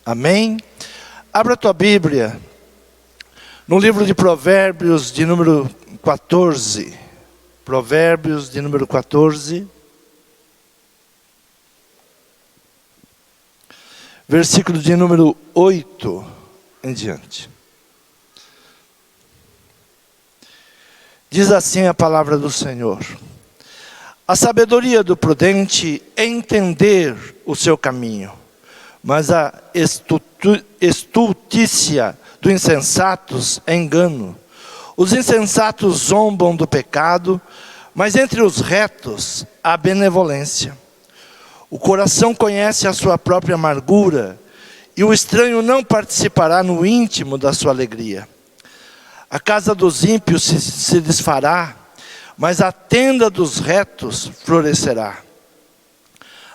Amém? Abra a tua Bíblia no livro de Provérbios de número 14. Provérbios de número 14. Versículo de número 8 em diante. Diz assim a palavra do Senhor: a sabedoria do prudente é entender o seu caminho, mas a estultícia dos insensatos é engano. Os insensatos zombam do pecado, mas entre os retos há benevolência. O coração conhece a sua própria amargura, e o estranho não participará no íntimo da sua alegria. A casa dos ímpios se desfará, mas a tenda dos retos florescerá.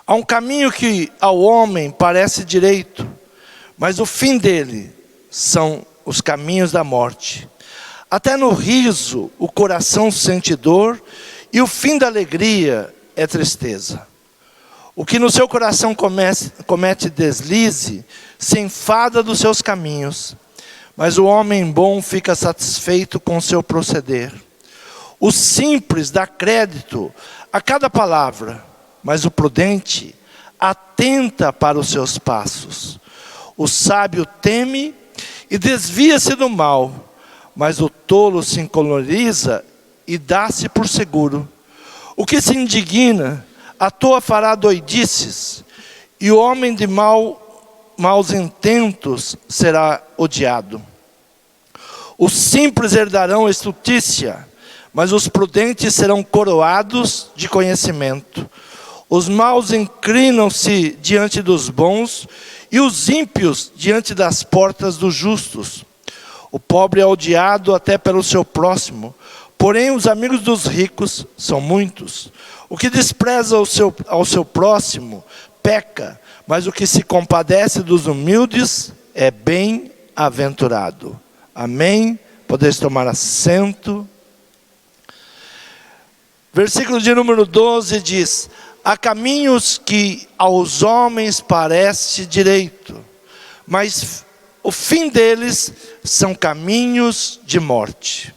Há um caminho que ao homem parece direito, mas o fim dele são os caminhos da morte. Até no riso o coração sente dor, e o fim da alegria é tristeza. O que no seu coração comete deslize, se enfada dos seus caminhos, mas o homem bom fica satisfeito com seu proceder. O simples dá crédito a cada palavra, mas o prudente atenta para os seus passos. O sábio teme e desvia-se do mal, mas o tolo se encoleriza e dá-se por seguro. O que se indigna, à toa fará doidices, e o homem de maus intentos será odiado. Os simples herdarão a estultícia, mas os prudentes serão coroados de conhecimento. Os maus inclinam-se diante dos bons, e os ímpios diante das portas dos justos. O pobre é odiado até pelo seu próximo, porém os amigos dos ricos são muitos. O que despreza ao seu próximo peca, mas o que se compadece dos humildes é bem-aventurado. Amém? Podeis tomar assento. Versículo de número 12 diz: há caminhos que aos homens parece direito, mas o fim deles são caminhos de morte.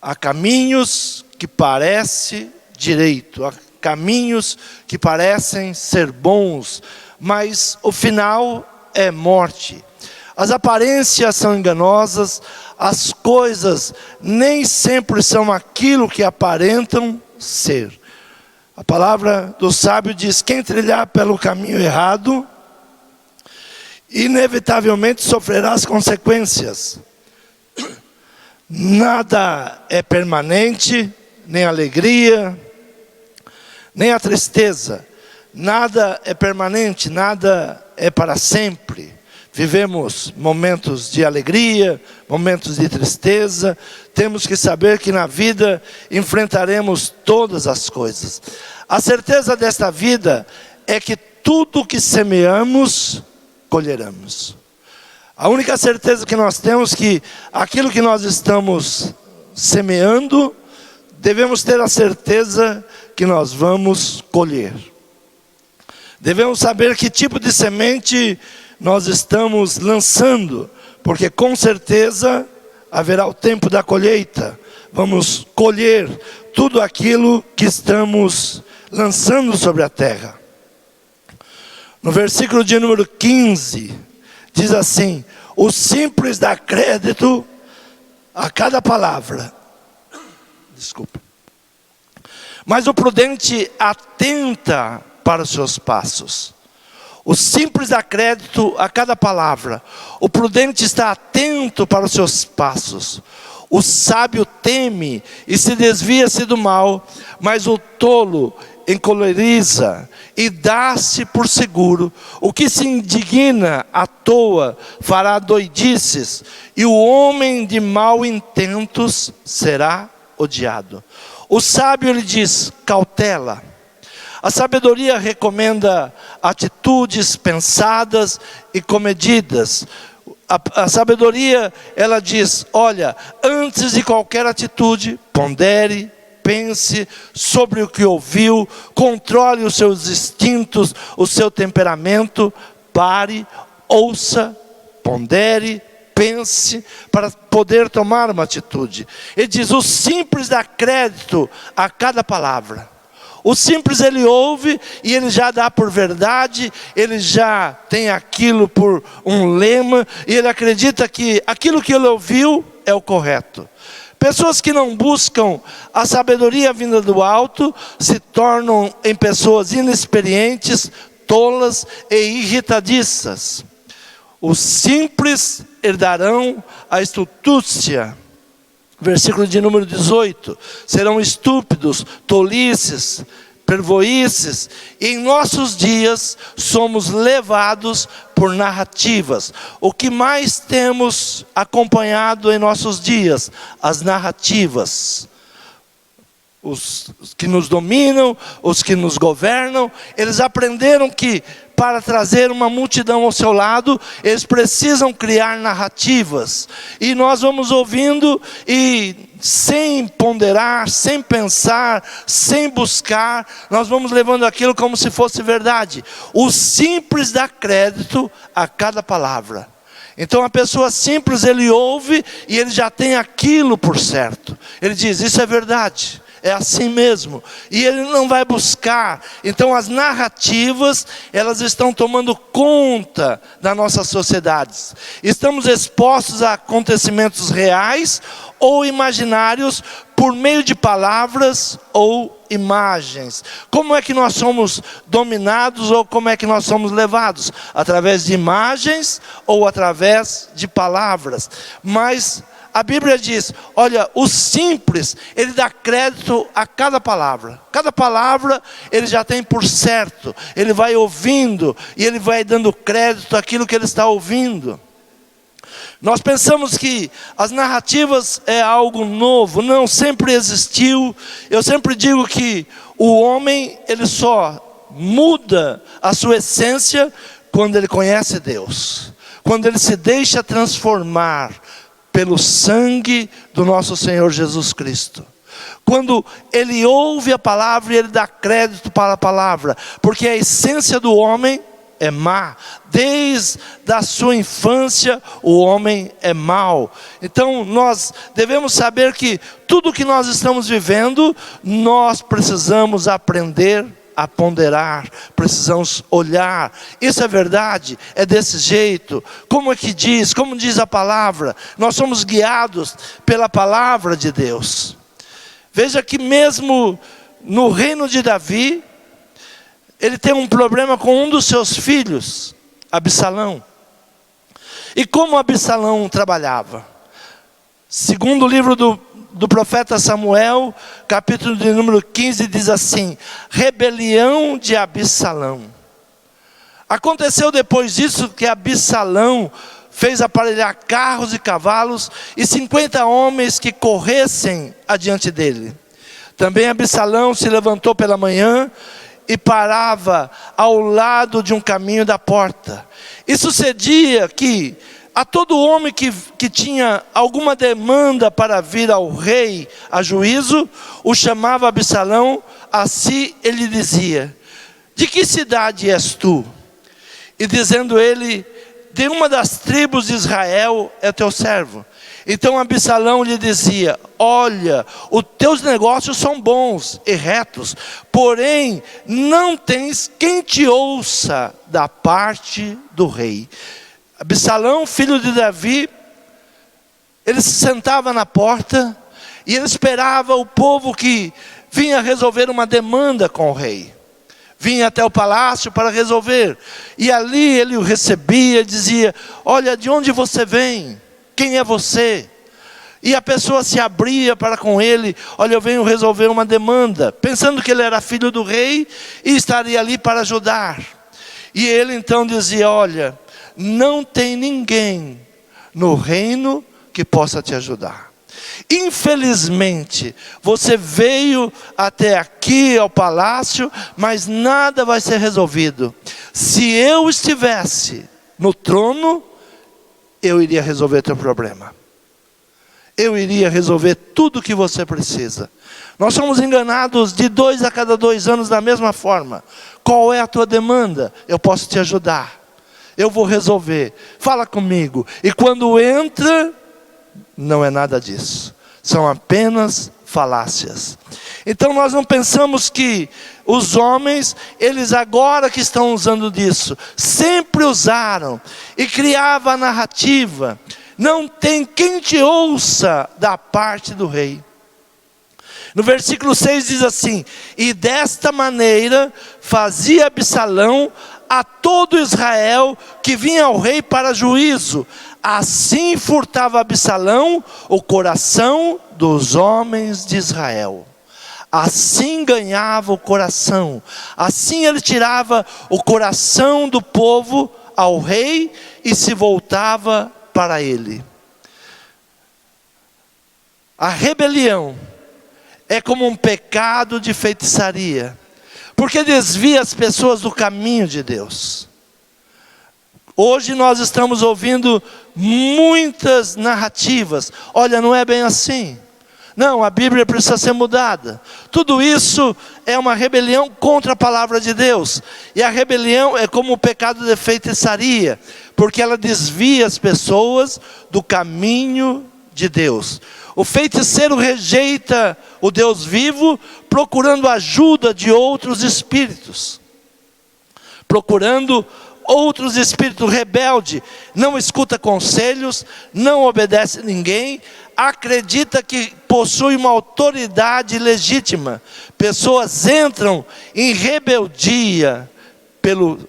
Há caminhos que parecem direito, há caminhos que parecem ser bons, mas o final é morte. As aparências são enganosas, as coisas nem sempre são aquilo que aparentam ser. A palavra do sábio diz: quem trilhar pelo caminho errado, inevitavelmente sofrerá as consequências. Nada é permanente, nem a alegria, nem a tristeza. Nada é permanente, nada é para sempre. Vivemos momentos de alegria, momentos de tristeza. Temos que saber que na vida enfrentaremos todas as coisas. A certeza desta vida é que tudo que semeamos, colheremos. A única certeza que nós temos é que aquilo que nós estamos semeando, devemos ter a certeza que nós vamos colher. Devemos saber que tipo de semente nós estamos lançando, porque com certeza haverá o tempo da colheita. Vamos colher tudo aquilo que estamos lançando sobre a terra. No versículo de número 15, diz assim: o simples dá crédito a cada palavra. Desculpa. Mas o prudente atenta para os seus passos. O simples dá crédito a cada palavra. O prudente está atento para os seus passos. O sábio teme e se desvia-se do mal, mas o tolo encoleriza e dá-se por seguro. O que se indigna à toa fará doidices, e o homem de mau intentos será odiado. O sábio lhe diz: cautela. A sabedoria recomenda atitudes pensadas e comedidas. A sabedoria, ela diz: olha, antes de qualquer atitude, pondere, pense sobre o que ouviu, controle os seus instintos, o seu temperamento, pare, ouça, pondere, pense, para poder tomar uma atitude. Ele diz, o simples dá crédito a cada palavra. O simples ele ouve e ele já dá por verdade, ele já tem aquilo por um lema, e ele acredita que aquilo que ele ouviu é o correto. Pessoas que não buscam a sabedoria vinda do alto, se tornam em pessoas inexperientes, tolas e irritadiças. Os simples herdarão a estultúcia. Versículo de número 18. Serão estúpidos, tolices, pervoices. E em nossos dias somos levados por narrativas. O que mais temos acompanhado em nossos dias? As narrativas. Os que nos dominam, os que nos governam, eles aprenderam que para trazer uma multidão ao seu lado, eles precisam criar narrativas. E nós vamos ouvindo e sem ponderar, sem pensar, sem buscar, nós vamos levando aquilo como se fosse verdade. O simples dá crédito a cada palavra. Então a pessoa simples, ele ouve e ele já tem aquilo por certo. Ele diz, isso é verdade. É assim mesmo, e ele não vai buscar. Então as narrativas, elas estão tomando conta da nossa sociedade. Estamos expostos a acontecimentos reais ou imaginários por meio de palavras ou imagens. Como é que nós somos dominados ou como é que nós somos levados? Através de imagens ou através de palavras. Mas a Bíblia diz, olha, o simples, ele dá crédito a cada palavra. Cada palavra ele já tem por certo. Ele vai ouvindo e ele vai dando crédito àquilo que ele está ouvindo. Nós pensamos que as narrativas é algo novo. Não, sempre existiu. Eu sempre digo que o homem, ele só muda a sua essência quando ele conhece Deus. Quando ele se deixa transformar pelo sangue do nosso Senhor Jesus Cristo. Quando ele ouve a palavra e ele dá crédito para a palavra, porque a essência do homem é má. Desde a sua infância o homem é mau. Então nós devemos saber que tudo que nós estamos vivendo, nós precisamos aprender a ponderar, precisamos olhar, isso é verdade, é desse jeito, como é que diz, como diz a palavra, nós somos guiados pela palavra de Deus. Veja que mesmo no reino de Davi, ele tem um problema com um dos seus filhos, Absalão. E como Absalão trabalhava? Segundo o livro do profeta Samuel, capítulo de número 15, diz assim: rebelião de Absalão. Aconteceu depois disso que Absalão fez aparelhar carros e cavalos e 50 homens que corressem adiante dele. Também Absalão se levantou pela manhã e parava ao lado de um caminho da porta. E sucedia que a todo homem que tinha alguma demanda para vir ao rei a juízo, o chamava Absalão, assim ele dizia: de que cidade és tu? E dizendo ele: de uma das tribos de Israel é teu servo. Então Absalão lhe dizia: olha, os teus negócios são bons e retos, porém não tens quem te ouça da parte do rei. Absalão, filho de Davi, ele se sentava na porta e ele esperava o povo que vinha resolver uma demanda com o rei. Vinha até o palácio para resolver. E ali ele o recebia e dizia: olha, de onde você vem? Quem é você? E a pessoa se abria para com ele: olha, eu venho resolver uma demanda. Pensando que ele era filho do rei e estaria ali para ajudar. E ele então dizia: olha, não tem ninguém no reino que possa te ajudar. Infelizmente, você veio até aqui ao palácio, mas nada vai ser resolvido. Se eu estivesse no trono, eu iria resolver teu problema. Eu iria resolver tudo o que você precisa. Nós somos enganados de 2 a cada 2 anos da mesma forma. Qual é a tua demanda? Eu posso te ajudar. eu vou resolver, fala comigo. E quando entra, não é nada disso, são apenas falácias. Então nós não pensamos que os homens, eles agora que estão usando disso, sempre usaram e criava a narrativa. Não tem quem te ouça da parte do rei. No versículo 6 diz assim: e desta maneira fazia Absalão a todo Israel que vinha ao rei para juízo. Assim furtava Absalão o coração dos homens de Israel. Assim ganhava o coração. Assim ele tirava o coração do povo ao rei e se voltava para ele. A rebelião é como um pecado de feitiçaria, porque desvia as pessoas do caminho de Deus. Hoje nós estamos ouvindo muitas narrativas. Olha, não é bem assim. Não, a Bíblia precisa ser mudada. Tudo isso é uma rebelião contra a palavra de Deus. E a rebelião é como o pecado de feitiçaria, porque ela desvia as pessoas do caminho de Deus. O feiticeiro rejeita o Deus vivo, procurando ajuda de outros espíritos. Procurando outros espíritos rebeldes. Não escuta conselhos, não obedece a ninguém, acredita que possui uma autoridade legítima. Pessoas entram em rebeldia pelo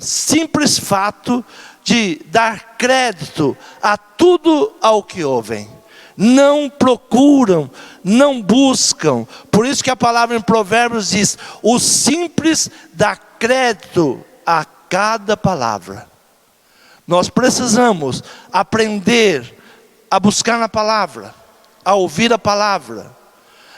simples fato de dar crédito a tudo ao que ouvem. Não procuram, não buscam. Por isso que a palavra em Provérbios diz: o simples dá crédito a cada palavra. Nós precisamos aprender a buscar na palavra, a ouvir a palavra,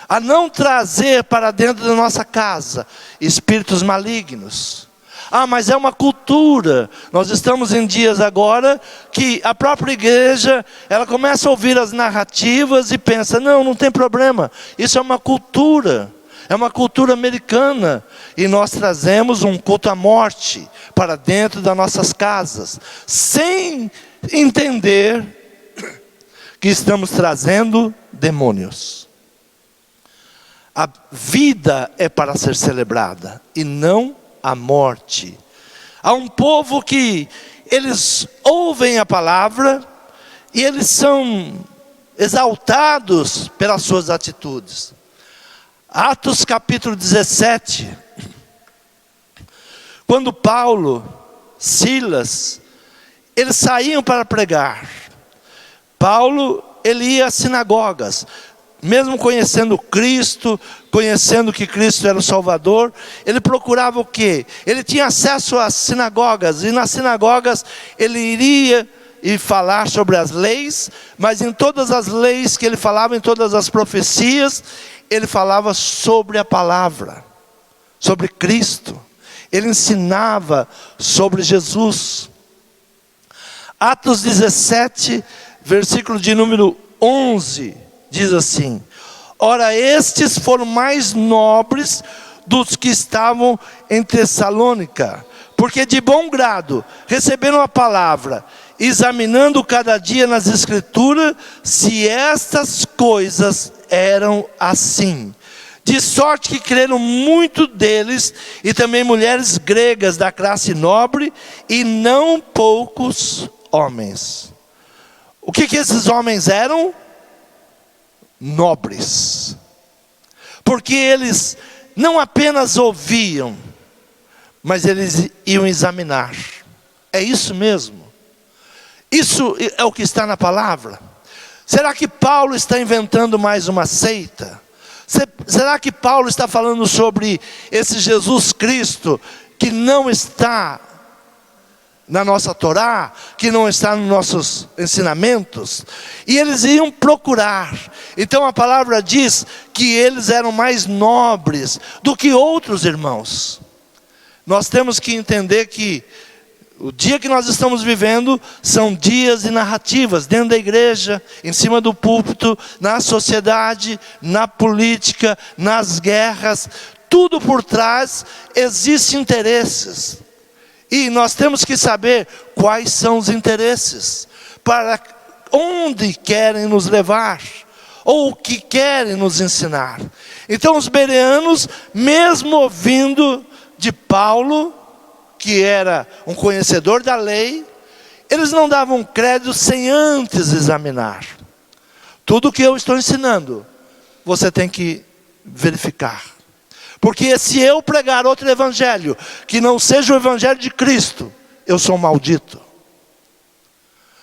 a não trazer para dentro da nossa casa espíritos malignos. Ah, mas é uma cultura. Nós estamos em dias agora que a própria igreja, ela começa a ouvir as narrativas e pensa: não tem problema, isso é uma cultura. É uma cultura americana. E nós trazemos um culto à morte para dentro das nossas casas, sem entender que estamos trazendo demônios. A vida é para ser celebrada e não a morte. Há um povo que eles ouvem a palavra e eles são exaltados pelas suas atitudes. Atos capítulo 17, quando Paulo, Silas, eles saíam para pregar. Paulo, ele ia às sinagogas, mesmo conhecendo Cristo, conhecendo que Cristo era o Salvador, ele procurava o quê? Ele tinha acesso às sinagogas, e nas sinagogas ele iria e falar sobre as leis, mas em todas as leis que ele falava, em todas as profecias, ele falava sobre a palavra, sobre Cristo. Ele ensinava sobre Jesus. Atos 17, versículo de número 11, diz assim: ora, estes foram mais nobres dos que estavam em Tessalônica, porque de bom grado receberam a palavra, examinando cada dia nas escrituras se estas coisas eram assim. De sorte que creram muito deles, e também mulheres gregas da classe nobre, e não poucos homens. O que esses homens eram? Nobres. Porque eles não apenas ouviam, mas eles iam examinar. É isso mesmo. Isso é o que está na palavra. Será que Paulo está inventando mais uma seita? Será que Paulo está falando sobre esse Jesus Cristo que não está na nossa Torá, que não está nos nossos ensinamentos? E eles iam procurar. Então a palavra diz que eles eram mais nobres do que outros irmãos. Nós temos que entender que o dia que nós estamos vivendo são dias de narrativas dentro da igreja, em cima do púlpito, na sociedade, na política, nas guerras. Tudo por trás existem interesses. E nós temos que saber quais são os interesses, para onde querem nos levar, ou o que querem nos ensinar. Então os bereanos, mesmo ouvindo de Paulo, que era um conhecedor da lei, eles não davam crédito sem antes examinar. Tudo que eu estou ensinando, você tem que verificar. Porque se eu pregar outro evangelho, que não seja o evangelho de Cristo, eu sou maldito.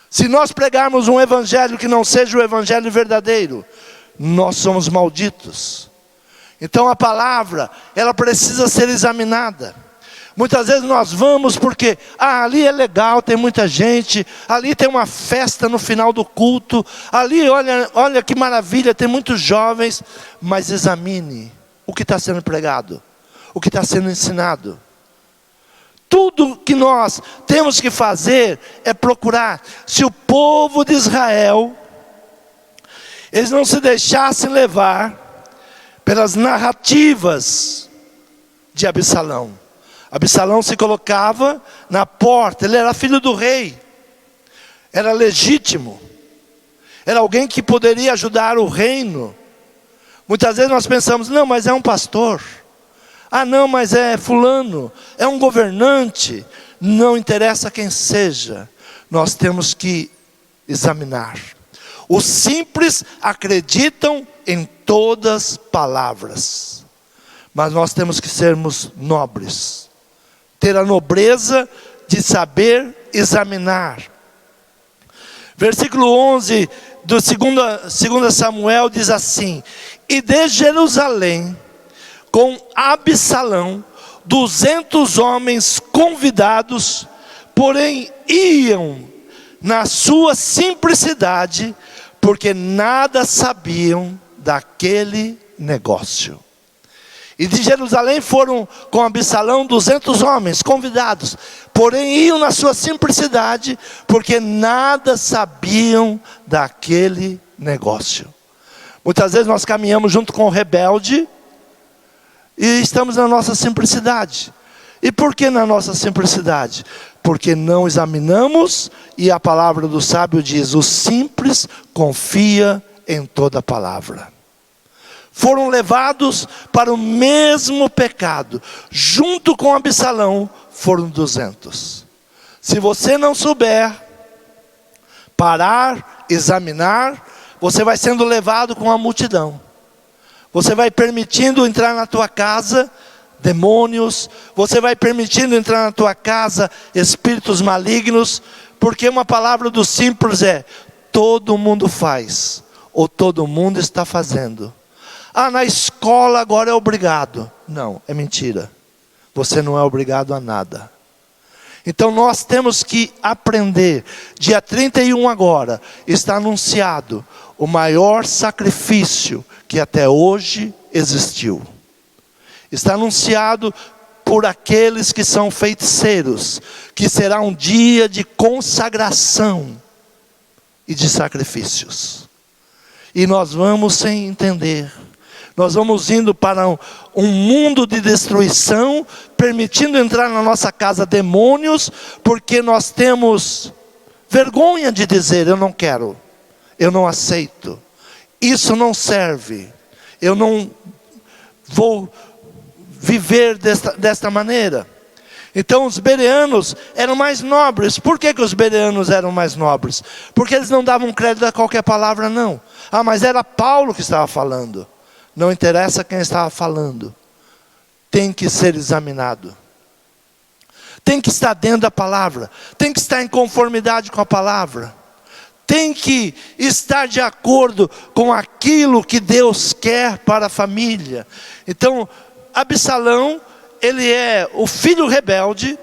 Se nós pregarmos um evangelho que não seja o evangelho verdadeiro, nós somos malditos. Então a palavra, ela precisa ser examinada. Muitas vezes nós vamos porque, ali é legal, tem muita gente, ali tem uma festa no final do culto, ali olha que maravilha, tem muitos jovens, mas examine o que está sendo pregado, o que está sendo ensinado. Tudo que nós temos que fazer é procurar. Se o povo de Israel, eles não se deixassem levar pelas narrativas de Absalão. Absalão se colocava na porta, ele era filho do rei, era legítimo, era alguém que poderia ajudar o reino. Muitas vezes nós pensamos, não, mas é um pastor, não, mas é fulano, é um governante. Não interessa quem seja, nós temos que examinar. Os simples acreditam em todas as palavras, mas nós temos que sermos nobres, ter a nobreza de saber examinar. Versículo 11 do 2 Samuel diz assim: e de Jerusalém, com Absalão, 200 homens convidados, porém iam na sua simplicidade, porque nada sabiam daquele negócio. E de Jerusalém foram com Absalão 200 homens convidados, porém iam na sua simplicidade, porque nada sabiam daquele negócio. Muitas vezes nós caminhamos junto com o rebelde e estamos na nossa simplicidade. E por que na nossa simplicidade? Porque não examinamos, e a palavra do sábio diz: o simples confia em toda a palavra. Foram levados para o mesmo pecado, junto com Absalão foram 200. Se você não souber parar, examinar, você vai sendo levado com a multidão. Você vai permitindo entrar na tua casa demônios, você vai permitindo entrar na tua casa espíritos malignos, porque uma palavra do simples é: todo mundo faz, ou todo mundo está fazendo. Na escola agora é obrigado. Não, é mentira. Você não é obrigado a nada. Então nós temos que aprender. Dia 31 agora, está anunciado o maior sacrifício que até hoje existiu. Está anunciado por aqueles que são feiticeiros, que será um dia de consagração e de sacrifícios. E nós vamos sem entender. Nós vamos indo para um mundo de destruição, permitindo entrar na nossa casa demônios, porque nós temos vergonha de dizer: eu não quero, eu não aceito, isso não serve, eu não vou viver desta maneira. Então os bereanos eram mais nobres. Por que os bereanos eram mais nobres? Porque eles não davam crédito a qualquer palavra, não. Mas era Paulo que estava falando. Não interessa quem estava falando, tem que ser examinado, tem que estar dentro da palavra, tem que estar em conformidade com a palavra, tem que estar de acordo com aquilo que Deus quer para a família. Então Absalão, ele é o filho rebelde,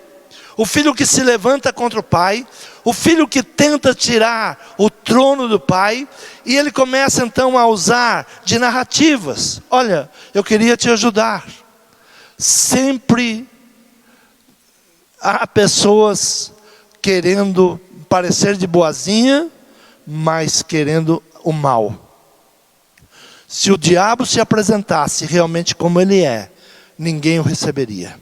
o filho que se levanta contra o pai, o filho que tenta tirar o trono do pai, e ele começa então a usar de narrativas. Olha, eu queria te ajudar. Sempre há pessoas querendo parecer de boazinha, mas querendo o mal. Se o diabo se apresentasse realmente como ele é, ninguém o receberia.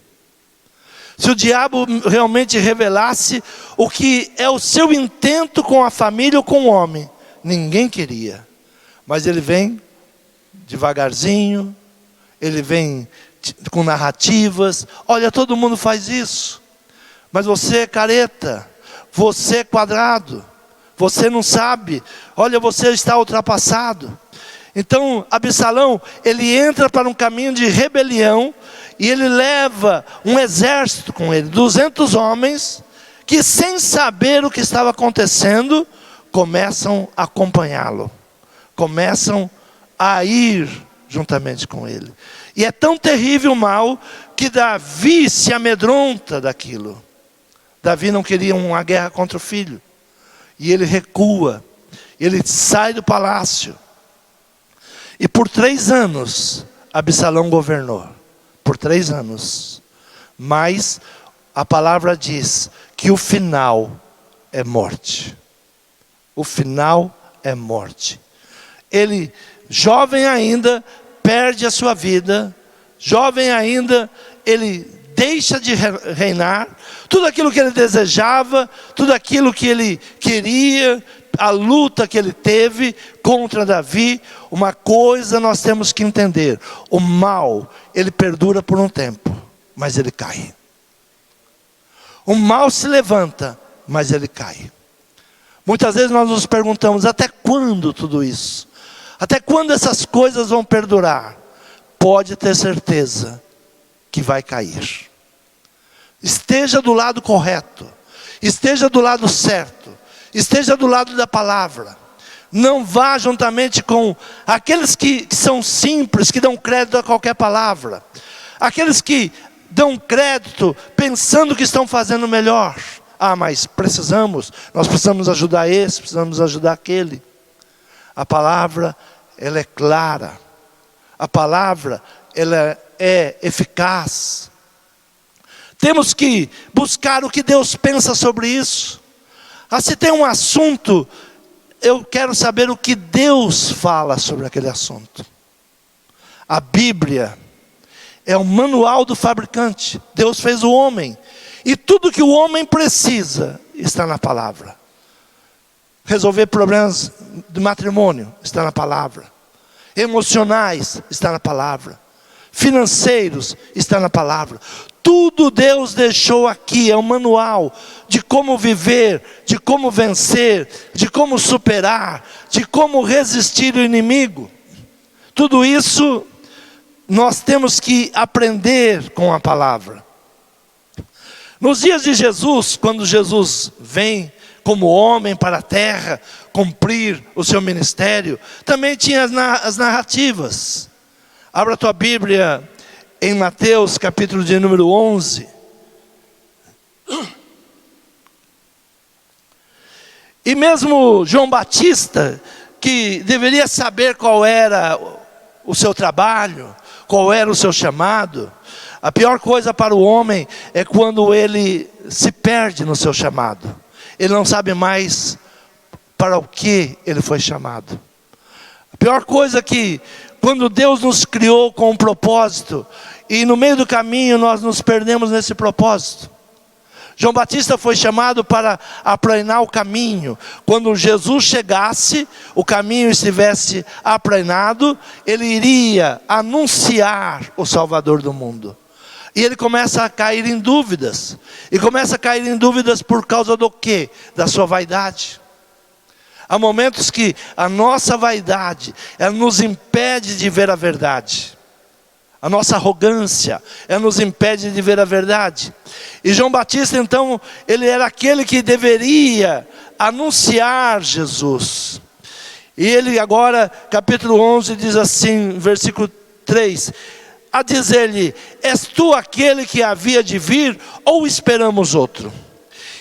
Se o diabo realmente revelasse o que é o seu intento com a família ou com o homem, ninguém queria. Mas ele vem devagarzinho, ele vem com narrativas. Olha, todo mundo faz isso, mas você é careta, você é quadrado, você não sabe, olha, você está ultrapassado. Então Absalão, ele entra para um caminho de rebelião, e ele leva um exército com ele, 200 homens, que sem saber o que estava acontecendo, começam a acompanhá-lo, começam a ir juntamente com ele. E é tão terrível o mal, que Davi se amedronta daquilo. Davi não queria uma guerra contra o filho, e ele recua, ele sai do palácio, e por 3 anos, Absalão governou, por 3 anos, mas a palavra diz que o final é morte, o final é morte. Ele, jovem ainda, perde a sua vida, jovem ainda, ele deixa de reinar, tudo aquilo que ele desejava, tudo aquilo que ele queria, a luta que ele teve contra Davi. Uma coisa nós temos que entender: o mal, ele perdura por um tempo, mas ele cai. O mal se levanta, mas ele cai. Muitas vezes nós nos perguntamos: até quando tudo isso? Até quando essas coisas vão perdurar? Pode ter certeza que vai cair. Esteja do lado correto, esteja do lado certo, esteja do lado da palavra. Não vá juntamente com aqueles que são simples, que dão crédito a qualquer palavra, aqueles que dão crédito pensando que estão fazendo melhor. Ah, mas nós precisamos ajudar esse, precisamos ajudar aquele. A palavra, ela é clara, a palavra, ela é eficaz. Temos que buscar o que Deus pensa sobre isso. Se tem um assunto, eu quero saber o que Deus fala sobre aquele assunto. A Bíblia é o manual do fabricante. Deus fez o homem, e tudo que o homem precisa está na palavra. Resolver problemas de matrimônio está na palavra, emocionais está na palavra, financeiros está na palavra. Tudo Deus deixou aqui, é um manual de como viver, de como vencer, de como superar, de como resistir ao inimigo. Tudo isso nós temos que aprender com a palavra. Nos dias de Jesus, quando Jesus vem como homem para a terra, cumprir o seu ministério, também tinha as narrativas. Abra a tua Bíblia em Mateus capítulo de número 11. E mesmo João Batista, que deveria saber qual era o seu trabalho, qual era o seu chamado. A pior coisa para o homem é quando ele se perde no seu chamado. Ele não sabe mais para o que ele foi chamado. A pior coisa é que quando Deus nos criou com um propósito, e no meio do caminho nós nos perdemos nesse propósito. João Batista foi chamado para aplanar o caminho. Quando Jesus chegasse, o caminho estivesse aplanado, ele iria anunciar o Salvador do mundo. E ele começa a cair em dúvidas. E começa a cair em dúvidas por causa do quê? Da sua vaidade. Há momentos que a nossa vaidade, ela nos impede de ver a verdade. A nossa arrogância, ela nos impede de ver a verdade. E João Batista, então, ele era aquele que deveria anunciar Jesus. E ele agora, capítulo 11, diz assim, versículo 3. A dizer-lhe: és tu aquele que havia de vir, ou esperamos outro?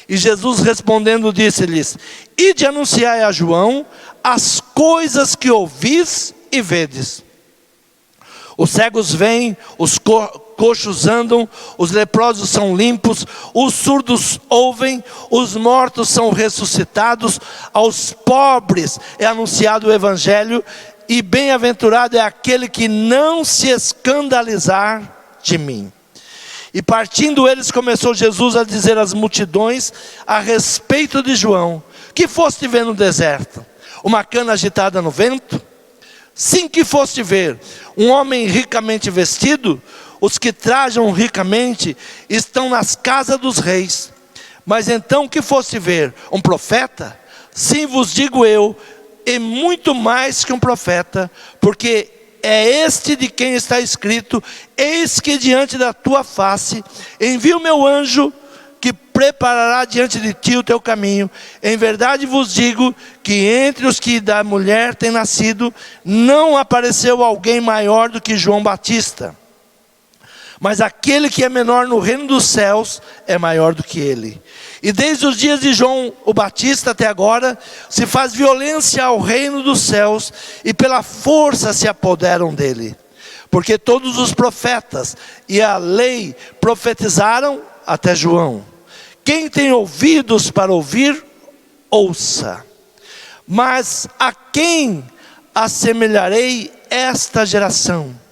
E Jesus respondendo disse-lhes: ide anunciai a João as coisas que ouvis e vedes. Os cegos vêm, os coxos andam, os leprosos são limpos, os surdos ouvem, os mortos são ressuscitados, aos pobres é anunciado o evangelho, e bem-aventurado é aquele que não se escandalizar de mim. E partindo eles, começou Jesus a dizer às multidões a respeito de João: que foste ver no deserto? Uma cana agitada no vento? Sim, que foste ver um homem ricamente vestido? Os que trajam ricamente estão nas casas dos reis. Mas então que foste ver? Um profeta? Sim, vos digo eu, e muito mais que um profeta, porque é este de quem está escrito: eis que diante da tua face envio o meu anjo, que preparará diante de ti o teu caminho. Em verdade vos digo que entre os que da mulher têm nascido, não apareceu alguém maior do que João Batista. Mas aquele que é menor no reino dos céus é maior do que ele. E desde os dias de João o Batista até agora, se faz violência ao reino dos céus, e pela força se apoderam dele. Porque todos os profetas e a lei profetizaram até João. Quem tem ouvidos para ouvir, ouça. Mas a quem assemelharei esta geração?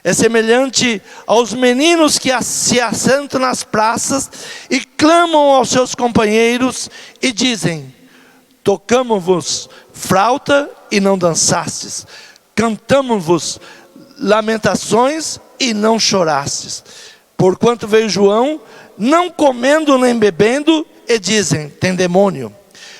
É semelhante aos meninos que se assentam nas praças e clamam aos seus companheiros e dizem: tocamos-vos flauta e não dançastes, cantamos-vos lamentações e não chorastes. Porquanto veio João, não comendo nem bebendo, e dizem: tem demônio.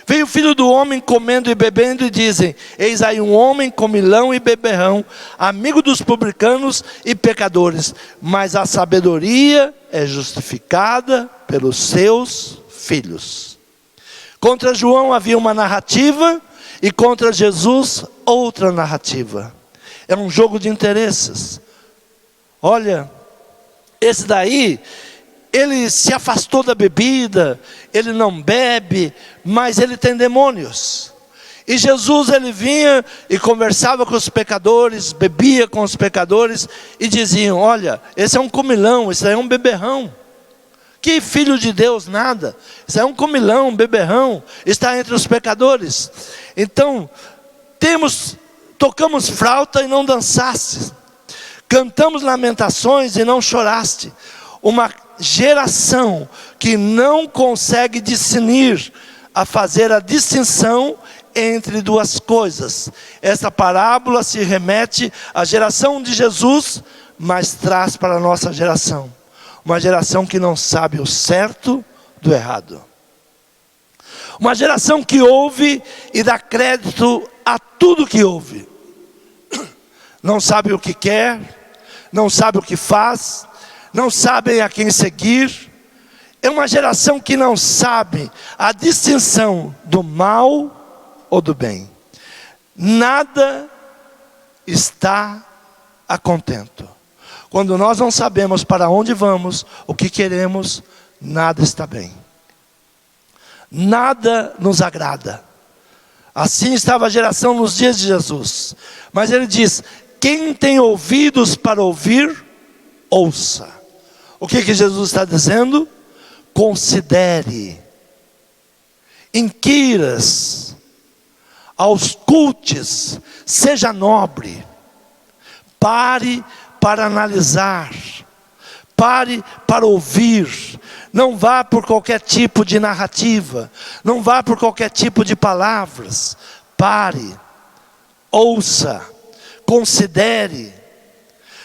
Veio o Filho do Homem comendo e bebendo, e dizem: eis aí um homem comilão e beberrão, amigo dos publicanos e pecadores. Mas a sabedoria é justificada pelos seus filhos. Contra João havia uma narrativa, e contra Jesus outra narrativa. É um jogo de interesses. Olha, esse daí, ele se afastou da bebida, ele não bebe, mas ele tem demônios. E Jesus, ele vinha e conversava com os pecadores, bebia com os pecadores, e diziam: olha, esse é um comilão, esse é um beberrão. Que filho de Deus nada, esse é um comilão, um beberrão, está entre os pecadores. Então, tocamos flauta e não dançaste, cantamos lamentações e não choraste. Uma geração que não consegue discernir, a fazer a distinção entre duas coisas. Essa parábola se remete à geração de Jesus, mas traz para a nossa geração uma geração que não sabe o certo do errado. Uma geração que ouve e dá crédito a tudo que ouve. Não sabe o que quer, não sabe o que faz, não sabem a quem seguir. É uma geração que não sabe a distinção do mal ou do bem. Nada está a contento. Quando nós não sabemos para onde vamos, o que queremos, nada está bem. Nada nos agrada. Assim estava a geração nos dias de Jesus. Mas ele diz: quem tem ouvidos para ouvir, ouça. O que Jesus está dizendo? Considere, inquiras, auscultes, seja nobre, pare para analisar, pare para ouvir. Não vá por qualquer tipo de narrativa, não vá por qualquer tipo de palavras. Pare, ouça, considere.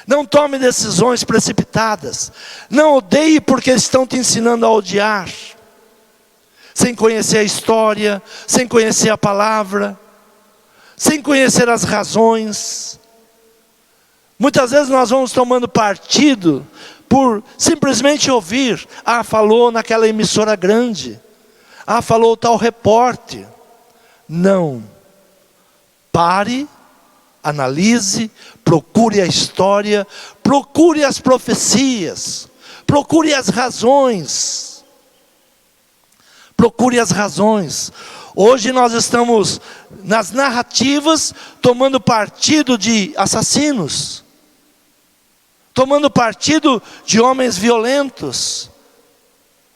Não tome decisões precipitadas. Não odeie porque estão te ensinando a odiar, sem conhecer a história, sem conhecer a palavra, sem conhecer as razões. Muitas vezes nós vamos tomando partido por simplesmente ouvir: ah, falou naquela emissora grande, ah, falou tal repórter. Não. Pare, analise, procure a história, procure as profecias, procure as razões. Procure as razões. Hoje nós estamos nas narrativas tomando partido de assassinos, tomando partido de homens violentos.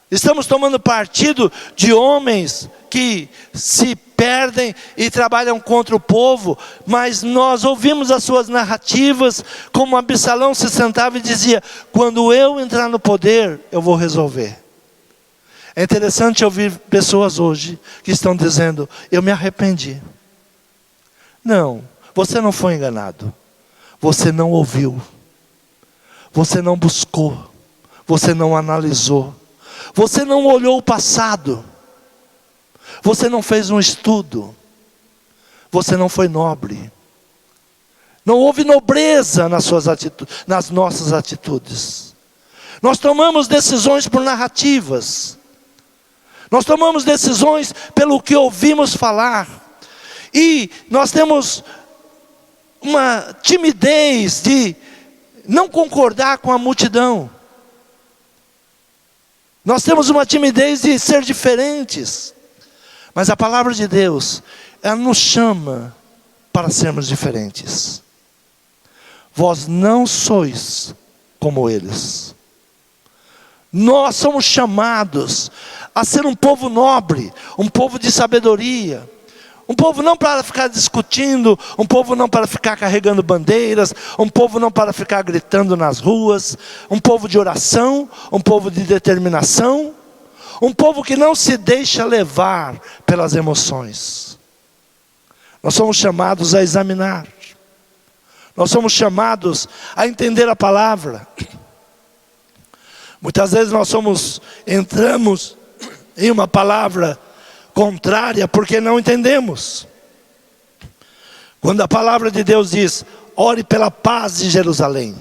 Estamos tomando partido de homens que se perdem e trabalham contra o povo, mas nós ouvimos as suas narrativas, como Absalão se sentava e dizia: quando eu entrar no poder, eu vou resolver. É interessante ouvir pessoas hoje que estão dizendo: eu me arrependi. Não, você não foi enganado. Você não ouviu. Você não buscou. Você não analisou. Você não olhou o passado. Você não fez um estudo. Você não foi nobre. Não houve nobreza nas nossas atitudes. Nós tomamos decisões por narrativas. Nós tomamos decisões pelo que ouvimos falar. E nós temos uma timidez de não concordar com a multidão. Nós temos uma timidez de ser diferentes. Mas a palavra de Deus, ela nos chama para sermos diferentes. Vós não sois como eles. Nós somos chamados a ser um povo nobre, um povo de sabedoria. Um povo não para ficar discutindo, um povo não para ficar carregando bandeiras, um povo não para ficar gritando nas ruas, um povo de oração, um povo de determinação, um povo que não se deixa levar pelas emoções. Nós somos chamados a examinar, nós somos chamados a entender a palavra. Muitas vezes nós entramos em uma palavra contrária porque não entendemos. Quando a palavra de Deus diz: ore pela paz de Jerusalém,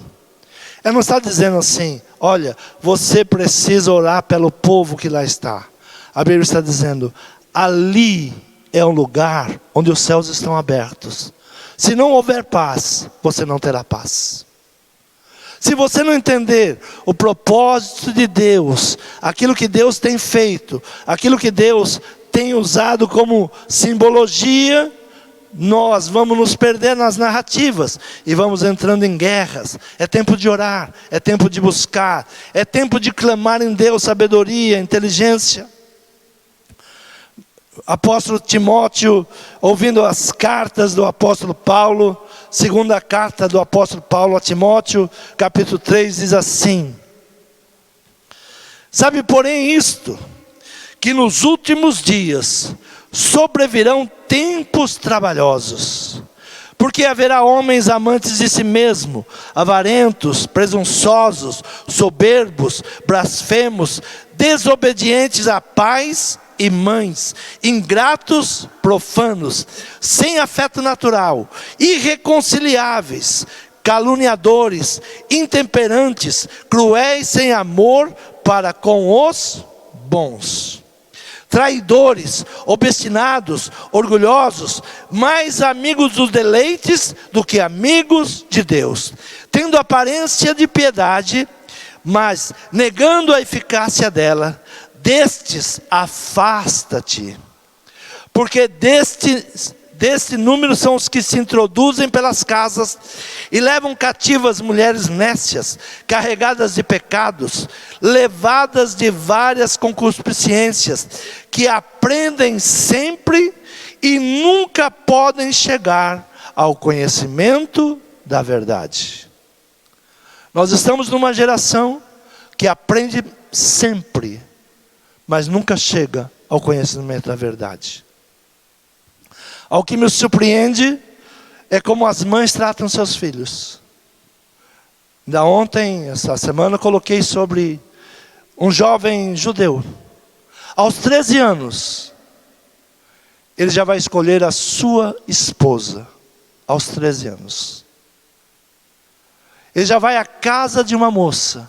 ela não está dizendo assim: olha, você precisa orar pelo povo que lá está. A Bíblia está dizendo: ali é um lugar onde os céus estão abertos. Se não houver paz, você não terá paz. Se você não entender o propósito de Deus, aquilo que Deus tem feito, aquilo que Deus tem usado como simbologia, nós vamos nos perder nas narrativas e vamos entrando em guerras. É tempo de orar, é tempo de buscar, é tempo de clamar em Deus sabedoria, inteligência. Apóstolo Timóteo, ouvindo as cartas do apóstolo Paulo, segunda carta do apóstolo Paulo a Timóteo, capítulo 3, diz assim: sabe, porém, isto, que nos últimos dias sobrevirão tempos trabalhosos, porque haverá homens amantes de si mesmo, avarentos, presunçosos, soberbos, blasfemos, desobedientes a pais e mães, ingratos, profanos, sem afeto natural, irreconciliáveis, caluniadores, intemperantes, cruéis, sem amor para com os bons, traidores, obstinados, orgulhosos, mais amigos dos deleites do que amigos de Deus, tendo aparência de piedade, mas negando a eficácia dela. Destes afasta-te, porque deste número são os que se introduzem pelas casas e levam cativas mulheres nécias, carregadas de pecados, levadas de várias concupiscências, que aprendem sempre e nunca podem chegar ao conhecimento da verdade. Nós estamos numa geração que aprende sempre, mas nunca chega ao conhecimento da verdade. Ao que me surpreende é como as mães tratam seus filhos. Ainda ontem, essa semana, eu coloquei sobre um jovem judeu. Aos 13 anos, ele já vai escolher a sua esposa. Aos 13 anos. Ele já vai à casa de uma moça,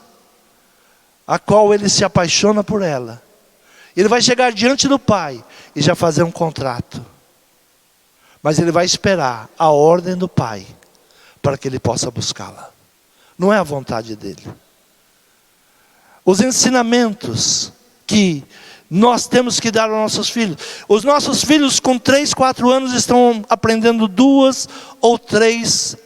a qual ele se apaixona por ela. Ele vai chegar diante do pai e já fazer um contrato. Mas ele vai esperar a ordem do pai para que ele possa buscá-la. Não é a vontade dele. Os ensinamentos que nós temos que dar aos nossos filhos. Os nossos filhos com 3, 4 anos estão aprendendo 2 ou 3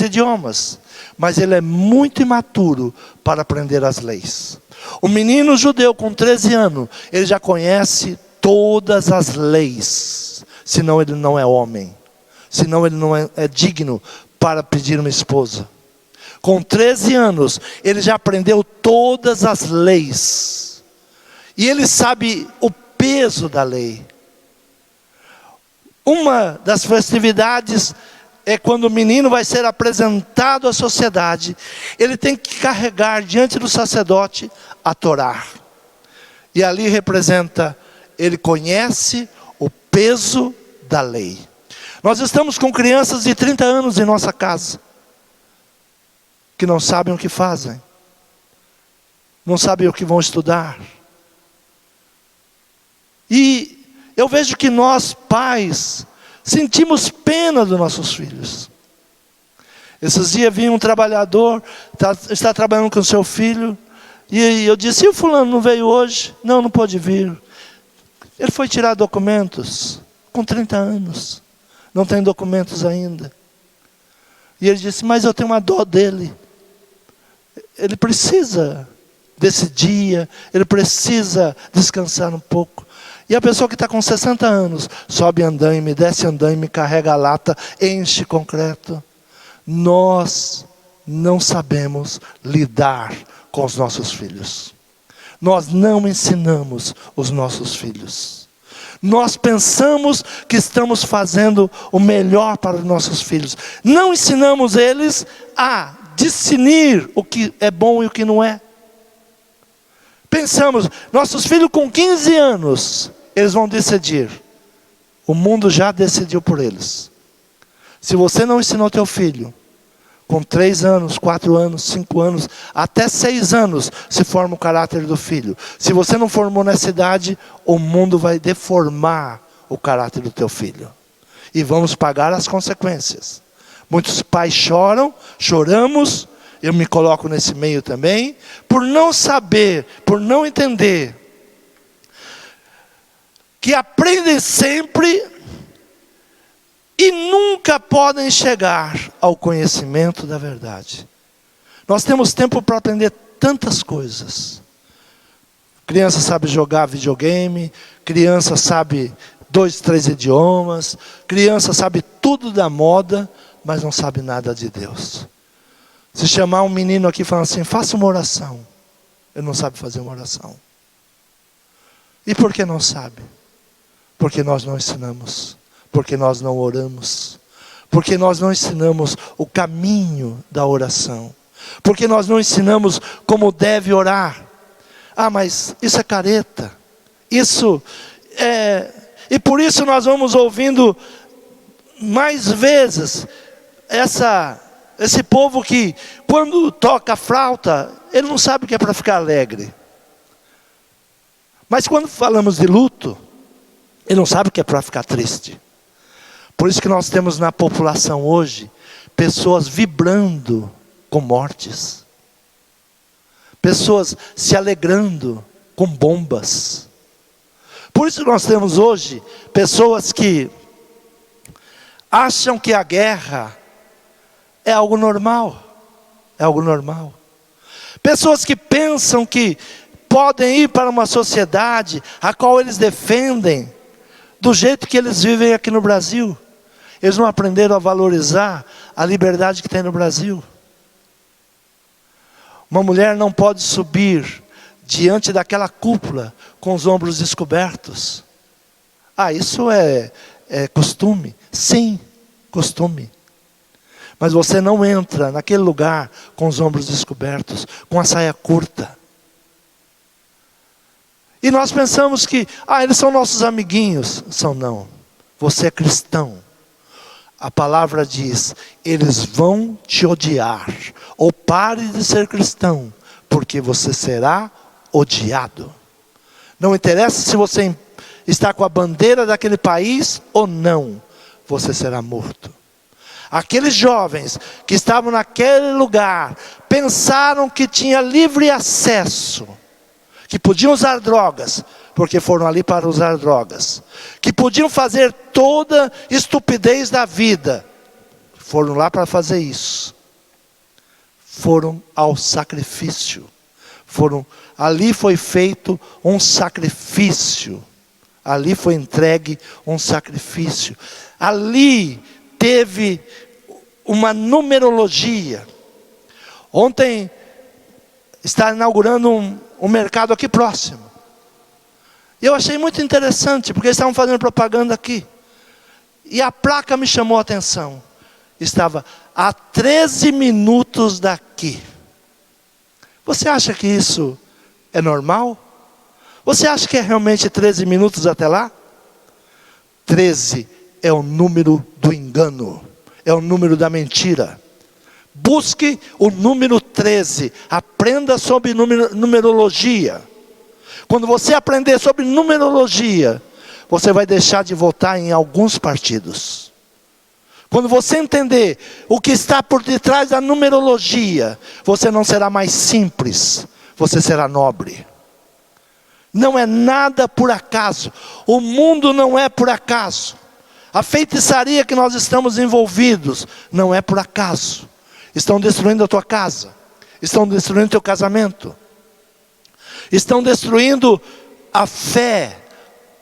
idiomas. Mas ele é muito imaturo para aprender as leis. O menino judeu com 13 anos, ele já conhece todas as leis. senão ele não é homem, senão ele não é digno para pedir uma esposa. Com 13 anos, ele já aprendeu todas as leis. E ele sabe o peso da lei. Uma das festividades é quando o menino vai ser apresentado à sociedade. Ele tem que carregar diante do sacerdote a Torá. E ali representa, ele conhece o peso da lei. Nós estamos com crianças de 30 anos em nossa casa, que não sabem o que fazem, não sabem o que vão estudar. E eu vejo que nós, pais, sentimos pena dos nossos filhos. Esses dias vinha um trabalhador, está trabalhando com seu filho, e eu disse: e o fulano não veio hoje? Não, não pôde vir. Ele foi tirar documentos, com 30 anos, não tem documentos ainda. E ele disse: mas eu tenho uma dó dele. Ele precisa desse dia, ele precisa descansar um pouco. E a pessoa que está com 60 anos, sobe andaime, desce andaime, carrega a lata, enche concreto. Nós não sabemos lidar com os nossos filhos. Nós não ensinamos os nossos filhos. Nós pensamos que estamos fazendo o melhor para os nossos filhos. Não ensinamos eles a discernir o que é bom e o que não é. Pensamos, nossos filhos com 15 anos, eles vão decidir. O mundo já decidiu por eles. Se você não ensinou teu filho, com 3 anos, 4 anos, 5 anos, até 6 anos, se forma o caráter do filho. Se você não formou nessa idade, o mundo vai deformar o caráter do teu filho. E vamos pagar as consequências. Muitos pais choram, choramos, eu me coloco nesse meio também, por não saber, por não entender, que aprendem sempre e nunca podem chegar ao conhecimento da verdade. Nós temos tempo para aprender tantas coisas. Criança sabe jogar videogame, criança sabe 2, 3 idiomas, criança sabe tudo da moda, mas não sabe nada de Deus. Se chamar um menino aqui e falar assim: faça uma oração, ele não sabe fazer uma oração. E por que não sabe? Porque nós não ensinamos, porque nós não oramos, porque nós não ensinamos o caminho da oração, porque nós não ensinamos como deve orar. Ah, mas isso é careta, isso é... E por isso nós vamos ouvindo mais vezes esse povo que, quando toca a flauta, ele não sabe que é para ficar alegre. Mas quando falamos de luto, ele não sabe que é para ficar triste. Por isso que nós temos na população hoje pessoas vibrando com mortes, pessoas se alegrando com bombas. Por isso nós temos hoje pessoas que acham que a guerra é algo normal. É algo normal. Pessoas que pensam que podem ir para uma sociedade a qual eles defendem, do jeito que eles vivem aqui no Brasil. Eles não aprenderam a valorizar a liberdade que tem no Brasil. Uma mulher não pode subir diante daquela cúpula com os ombros descobertos. Ah, isso é costume. Sim, costume. Mas você não entra naquele lugar com os ombros descobertos, com a saia curta. E nós pensamos que, eles são nossos amiguinhos. São não. Você é cristão. A palavra diz, eles vão te odiar. Ou pare de ser cristão, porque você será odiado. Não interessa se você está com a bandeira daquele país ou não, você será morto. Aqueles jovens que estavam naquele lugar, pensaram que tinha livre acesso, que podiam usar drogas, porque foram ali para usar drogas, que podiam fazer toda estupidez da vida, foram lá para fazer isso. Foram ao sacrifício. Ali foi feito um sacrifício. Ali foi entregue um sacrifício. Ali teve uma numerologia. Ontem está inaugurando um mercado aqui próximo. E eu achei muito interessante, porque eles estavam fazendo propaganda aqui. E a placa me chamou a atenção. Estava a 13 minutos daqui. Você acha que isso é normal? Você acha que é realmente 13 minutos até lá? 13 é o número do engano. É o número da mentira. Busque o número 13. Aprenda sobre numerologia. Quando você aprender sobre numerologia, você vai deixar de votar em alguns partidos. Quando você entender o que está por detrás da numerologia, você não será mais simples, você será nobre. Não é nada por acaso. O mundo não é por acaso. A feitiçaria que nós estamos envolvidos não é por acaso. Estão destruindo a tua casa. Estão destruindo o teu casamento. Estão destruindo a fé.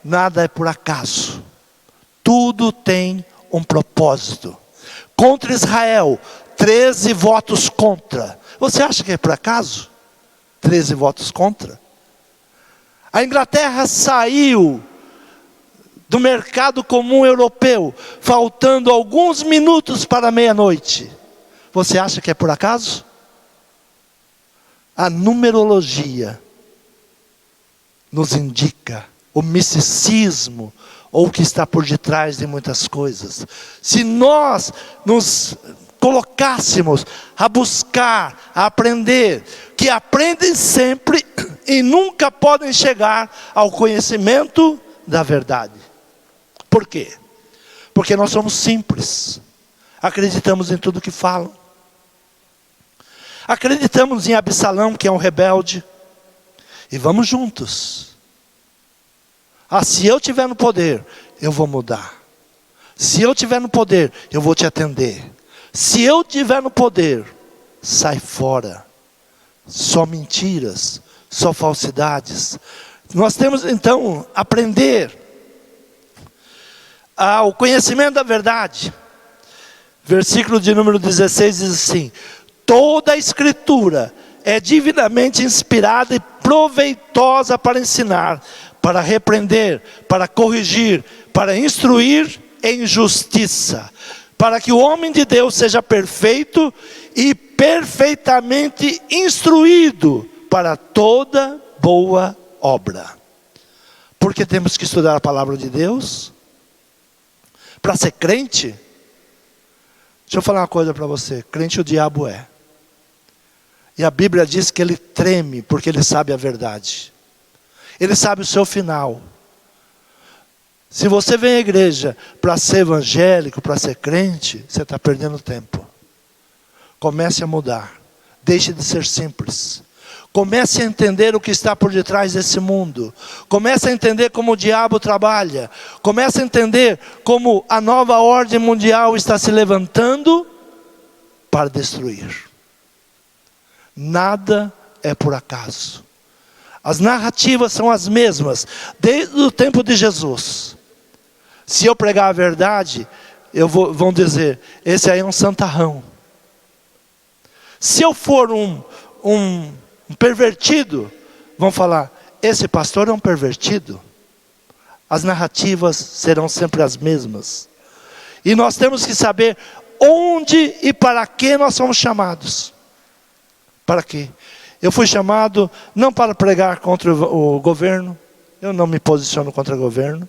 Nada é por acaso. Tudo tem um propósito. Contra Israel, 13 votos contra. Você acha que é por acaso? 13 votos contra? A Inglaterra saiu do mercado comum europeu, faltando alguns minutos para meia-noite. Você acha que é por acaso? A numerologia nos indica o misticismo, ou o que está por detrás de muitas coisas. Se nós nos colocássemos a buscar, a aprender, que aprendem sempre e nunca podem chegar ao conhecimento da verdade. Por quê? Porque nós somos simples. Acreditamos em tudo que falam. Acreditamos em Absalão, que é um rebelde. E vamos juntos. Se eu estiver no poder, eu vou mudar. Se eu estiver no poder, eu vou te atender. Se eu estiver no poder, sai fora. Só mentiras, só falsidades. Nós temos então aprender o conhecimento da verdade. Versículo de número 16 diz assim: toda a escritura é divinamente inspirada e proveitosa para ensinar, para repreender, para corrigir, para instruir em justiça, para que o homem de Deus seja perfeito e perfeitamente instruído para toda boa obra. Porque temos que estudar a palavra de Deus para ser crente. Deixa eu falar uma coisa para você. Crente o diabo é. E a Bíblia diz que ele treme porque ele sabe a verdade. Ele sabe o seu final. Se você vem à igreja para ser evangélico, para ser crente, você está perdendo tempo. Comece a mudar. Deixe de ser simples. Comece a entender o que está por detrás desse mundo. Comece a entender como o diabo trabalha. Comece a entender como a nova ordem mundial está se levantando para destruir. Nada é por acaso. As narrativas são as mesmas desde o tempo de Jesus. Se eu pregar a verdade, vão dizer, esse aí é um santarrão. Se eu for um pervertido, vão falar, esse pastor é um pervertido. As narrativas serão sempre as mesmas. E nós temos que saber onde e para que nós somos chamados. Para quê? Eu fui chamado não para pregar contra o governo. Eu não me posiciono contra o governo.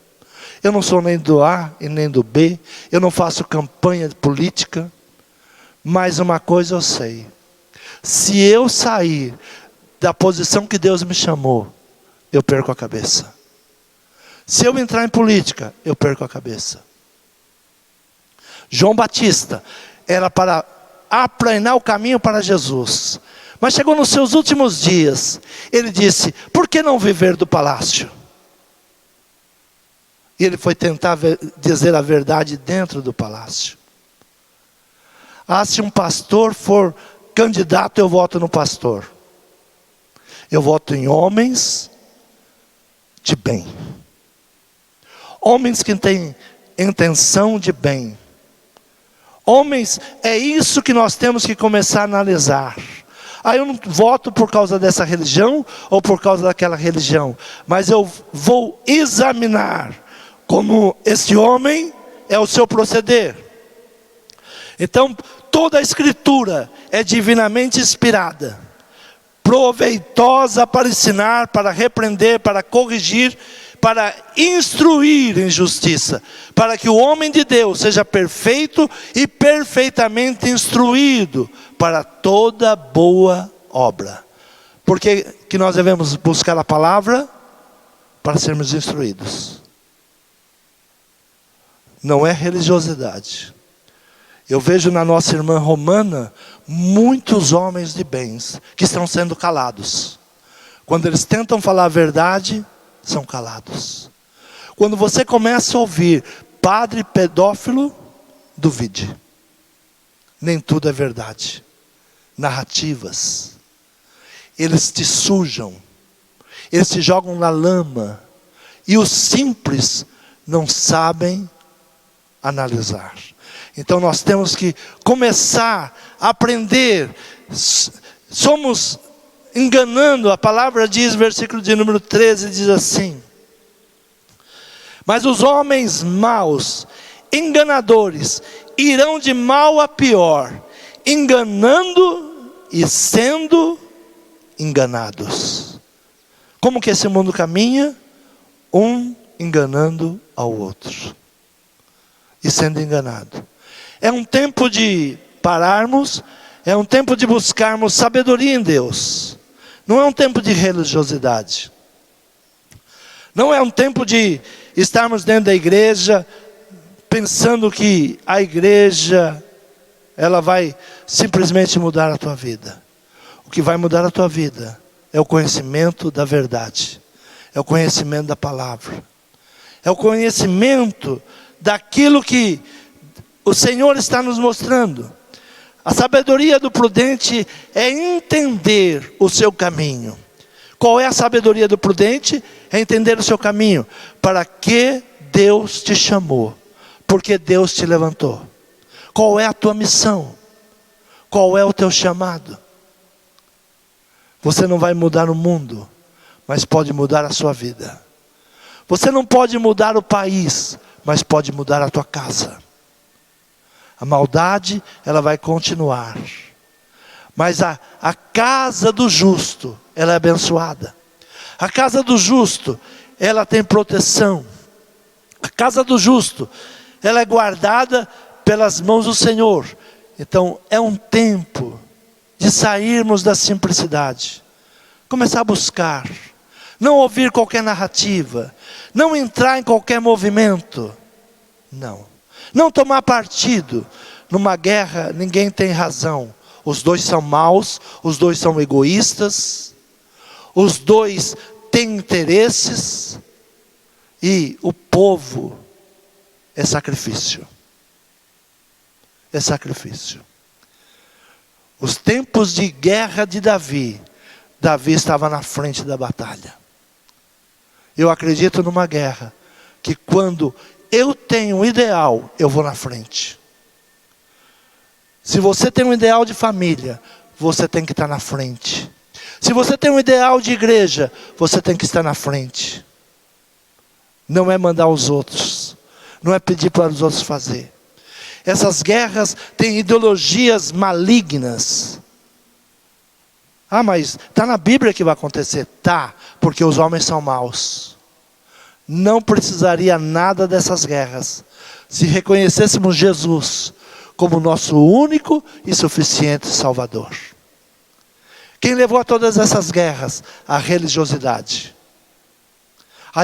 Eu não sou nem do A e nem do B. Eu não faço campanha política. Mas uma coisa eu sei. Se eu sair da posição que Deus me chamou, eu perco a cabeça. Se eu entrar em política, eu perco a cabeça. João Batista era para aplanar o caminho para Jesus. Mas chegou nos seus últimos dias, ele disse, por que não viver do palácio? E ele foi tentar dizer a verdade dentro do palácio. Se um pastor for candidato, eu voto no pastor. Eu voto em homens de bem. Homens que têm intenção de bem. Homens, é isso que nós temos que começar a analisar. Eu não voto por causa dessa religião ou por causa daquela religião, mas eu vou examinar como esse homem é o seu proceder. Então, toda a Escritura é divinamente inspirada, proveitosa para ensinar, para repreender, para corrigir, para instruir em justiça, para que o homem de Deus seja perfeito e perfeitamente instruído para toda boa obra. Por que nós devemos buscar a palavra? Para sermos instruídos. Não é religiosidade. Eu vejo na nossa irmã romana muitos homens de bens que estão sendo calados. Quando eles tentam falar a verdade, são calados. Quando você começa a ouvir padre pedófilo, duvide. Nem tudo é verdade. Narrativas. Eles te sujam. Eles te jogam na lama. E os simples não sabem analisar. Então nós temos que começar a aprender. Somos enganando, a palavra diz, versículo de número 13, diz assim: mas os homens maus, enganadores, irão de mal a pior, enganando e sendo enganados. Como que esse mundo caminha? Um enganando ao outro e sendo enganado. É um tempo de pararmos, é um tempo de buscarmos sabedoria em Deus. Não é um tempo de religiosidade. Não é um tempo de estarmos dentro da igreja pensando que a igreja ela vai simplesmente mudar a tua vida. O que vai mudar a tua vida é o conhecimento da verdade. É o conhecimento da palavra. É o conhecimento daquilo que o Senhor está nos mostrando. A sabedoria do prudente é entender o seu caminho. Qual é a sabedoria do prudente? É entender o seu caminho. Para que Deus te chamou? Porque Deus te levantou. Qual é a tua missão? Qual é o teu chamado? Você não vai mudar o mundo, mas pode mudar a sua vida. Você não pode mudar o país, mas pode mudar a tua casa. A maldade, ela vai continuar. Mas a casa do justo, ela é abençoada. A casa do justo, ela tem proteção. A casa do justo, ela é guardada pelas mãos do Senhor. Então, é um tempo de sairmos da simplicidade. Começar a buscar. Não ouvir qualquer narrativa. Não entrar em qualquer movimento. Não. Não tomar partido. Numa guerra, ninguém tem razão. Os dois são maus, os dois são egoístas, os dois têm interesses, e o povo é sacrifício. É sacrifício. Os tempos de guerra de Davi, Davi estava na frente da batalha. Eu acredito numa guerra, que quando eu tenho um ideal, eu vou na frente. Se você tem um ideal de família, você tem que estar na frente. Se você tem um ideal de igreja, você tem que estar na frente. Não é mandar os outros. Não é pedir para os outros fazer. Essas guerras têm ideologias malignas. Mas está na Bíblia que vai acontecer. Tá, porque os homens são maus. Não precisaria nada dessas guerras se reconhecêssemos Jesus como nosso único e suficiente Salvador. Quem levou a todas essas guerras? A religiosidade.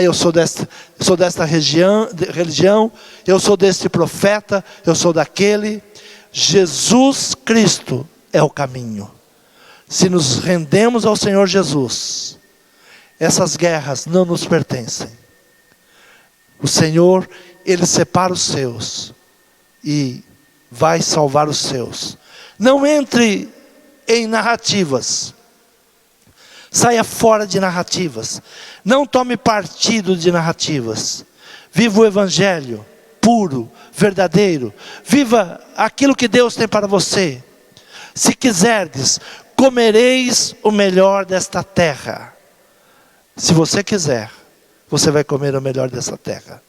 Eu sou desta religião, eu sou deste profeta, eu sou daquele. Jesus Cristo é o caminho. Se nos rendemos ao Senhor Jesus, essas guerras não nos pertencem. O Senhor, Ele separa os seus e vai salvar os seus. Não entre em narrativas. Saia fora de narrativas. Não tome partido de narrativas. Viva o Evangelho puro, verdadeiro. Viva aquilo que Deus tem para você. Se quiserdes, comereis o melhor desta terra. Se você quiser, você vai comer o melhor dessa terra.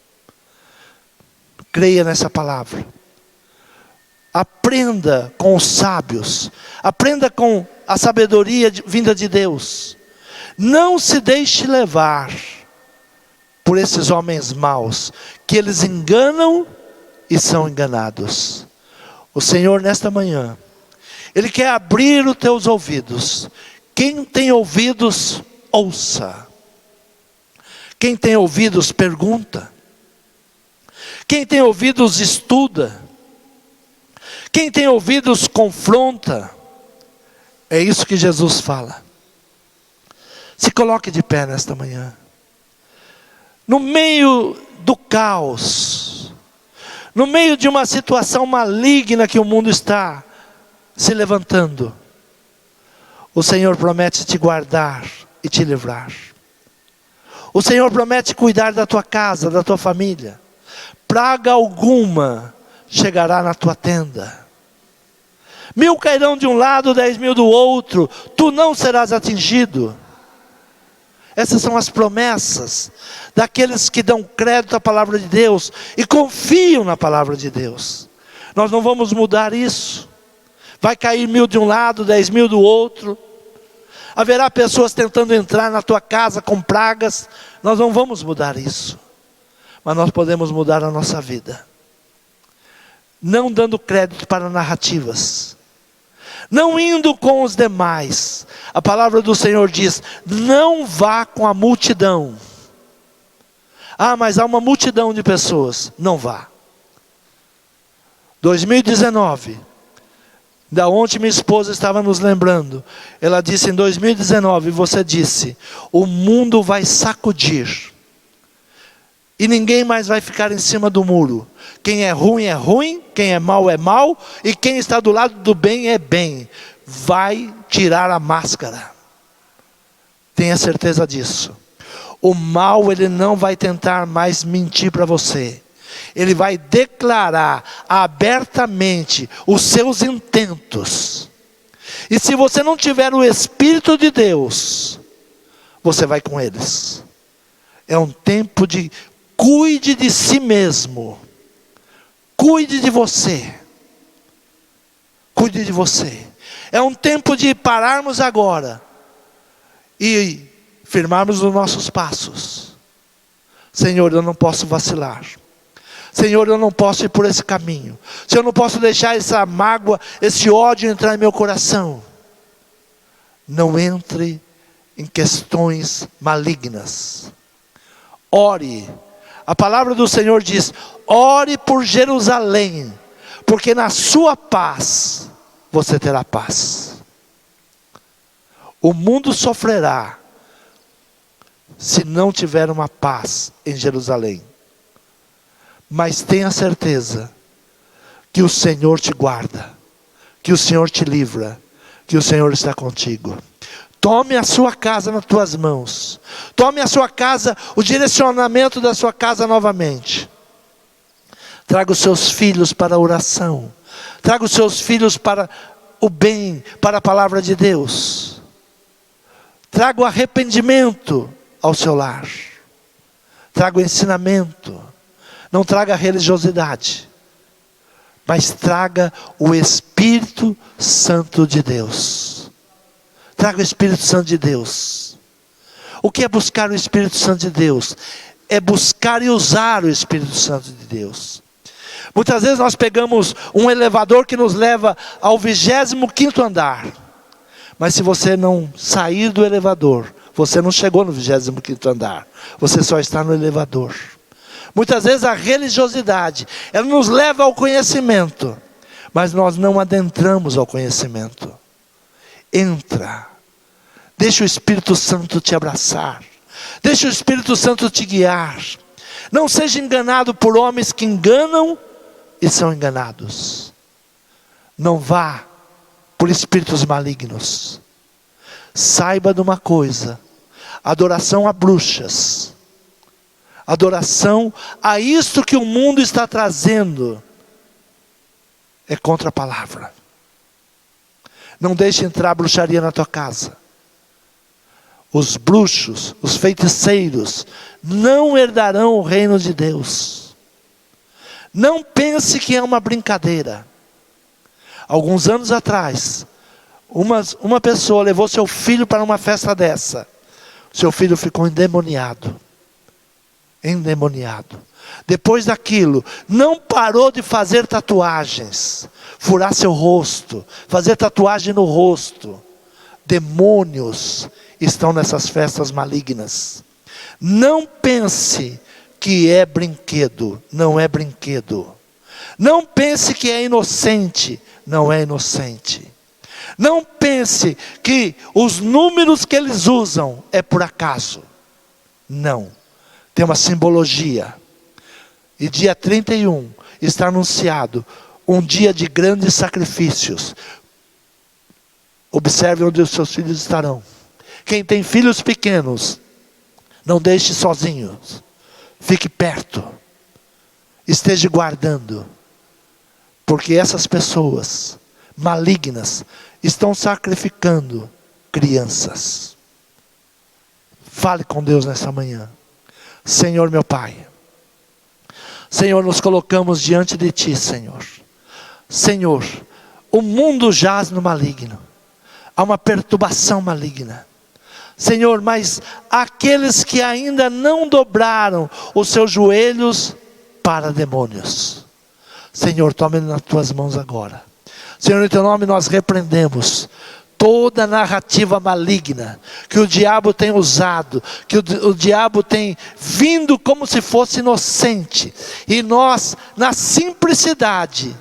Creia nessa palavra. Aprenda com os sábios. Aprenda com a sabedoria vinda de Deus. Não se deixe levar por esses homens maus, que eles enganam e são enganados. O Senhor nesta manhã, Ele quer abrir os teus ouvidos. Quem tem ouvidos, ouça. Quem tem ouvidos, pergunta. Quem tem ouvidos, estuda. Quem tem ouvidos, confronta. É isso que Jesus fala. Se coloque de pé nesta manhã. No meio do caos, no meio de uma situação maligna que o mundo está se levantando, o Senhor promete te guardar e te livrar. O Senhor promete cuidar da tua casa, da tua família. Praga alguma chegará na tua tenda. 1000 cairão de um lado, 10.000 do outro, tu não serás atingido. Essas são as promessas daqueles que dão crédito à palavra de Deus e confiam na palavra de Deus. Nós não vamos mudar isso. Vai cair 1000 de um lado, 10.000 do outro. Haverá pessoas tentando entrar na tua casa com pragas. Nós não vamos mudar isso. Mas nós podemos mudar a nossa vida. Não dando crédito para narrativas. Não indo com os demais. A palavra do Senhor diz: não vá com a multidão. Ah, mas há uma multidão de pessoas. Não vá. 2019. Da onde minha esposa estava nos lembrando. Ela disse em 2019, você disse: o mundo vai sacudir. E ninguém mais vai ficar em cima do muro. Quem é ruim, quem é mau, e quem está do lado do bem é bem. Vai tirar a máscara. Tenha certeza disso. O mal, ele não vai tentar mais mentir para você. Ele vai declarar abertamente os seus intentos. E se você não tiver o Espírito de Deus, você vai com eles. É um tempo de cuide de si mesmo. Cuide de você. Cuide de você. É um tempo de pararmos agora e firmarmos os nossos passos. Senhor, eu não posso vacilar. Senhor, eu não posso ir por esse caminho. Senhor, eu não posso deixar essa mágoa, esse ódio entrar em meu coração. Não entre em questões malignas. Ore. A palavra do Senhor diz: ore por Jerusalém, porque na sua paz você terá paz. O mundo sofrerá se não tiver uma paz em Jerusalém. Mas tenha certeza que o Senhor te guarda, que o Senhor te livra, que o Senhor está contigo. Tome a sua casa nas tuas mãos. Tome a sua casa, o direcionamento da sua casa novamente. Traga os seus filhos para a oração. Traga os seus filhos para o bem, para a palavra de Deus. Traga o arrependimento ao seu lar. Traga o ensinamento. Não traga a religiosidade, mas traga o Espírito Santo de Deus. Traga o Espírito Santo de Deus. O que é buscar o Espírito Santo de Deus? É buscar e usar o Espírito Santo de Deus. Muitas vezes nós pegamos um elevador que nos leva ao 25º andar. Mas se você não sair do elevador, você não chegou no 25º andar. Você só está no elevador. Muitas vezes a religiosidade, ela nos leva ao conhecimento, mas nós não adentramos ao conhecimento. Entra, deixa o Espírito Santo te abraçar, deixa o Espírito Santo te guiar. Não seja enganado por homens que enganam e são enganados. Não vá por espíritos malignos. Saiba de uma coisa: adoração a bruxas, Adoração a isto que o mundo está trazendo é contra a palavra. Não deixe entrar bruxaria na tua casa. Os bruxos, os feiticeiros, não herdarão o reino de Deus. Não pense que é uma brincadeira. Alguns anos atrás, uma pessoa levou seu filho para uma festa dessa. Seu filho ficou endemoniado. Depois daquilo, não parou de fazer tatuagens, furar seu rosto, fazer tatuagem no rosto. Demônios estão nessas festas malignas. Não pense que é brinquedo, não é brinquedo. Não pense que é inocente, não é inocente. Não pense que os números que eles usam é por acaso. Não. Tem uma simbologia. E dia 31 está anunciado um dia de grandes sacrifícios. Observe onde os seus filhos estarão. Quem tem filhos pequenos, não deixe sozinhos. Fique perto. Esteja guardando. Porque essas pessoas malignas estão sacrificando crianças. Fale com Deus nessa manhã. Senhor meu Pai, Senhor, nos colocamos diante de Ti, Senhor. Senhor, o mundo jaz no maligno. Há uma perturbação maligna. Senhor, mas aqueles que ainda não dobraram os seus joelhos para demônios. Senhor, tome nas Tuas mãos agora. Senhor, em Teu nome nós repreendemos toda a narrativa maligna que o diabo tem usado, que o diabo tem vindo como se fosse inocente, e nós na simplicidade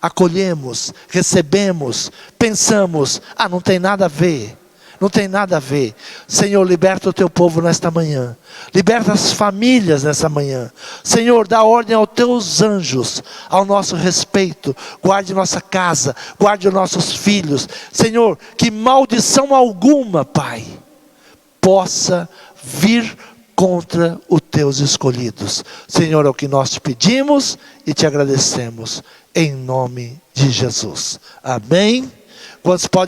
acolhemos, recebemos, pensamos, não tem nada a ver. Não tem nada a ver. Senhor, liberta o Teu povo nesta manhã. Liberta as famílias nesta manhã. Senhor, dá ordem aos Teus anjos ao nosso respeito. Guarde nossa casa, guarde os nossos filhos. Senhor, que maldição alguma, Pai, possa vir contra os Teus escolhidos. Senhor, é o que nós te pedimos e te agradecemos. Em nome de Jesus. Amém. Quantos podem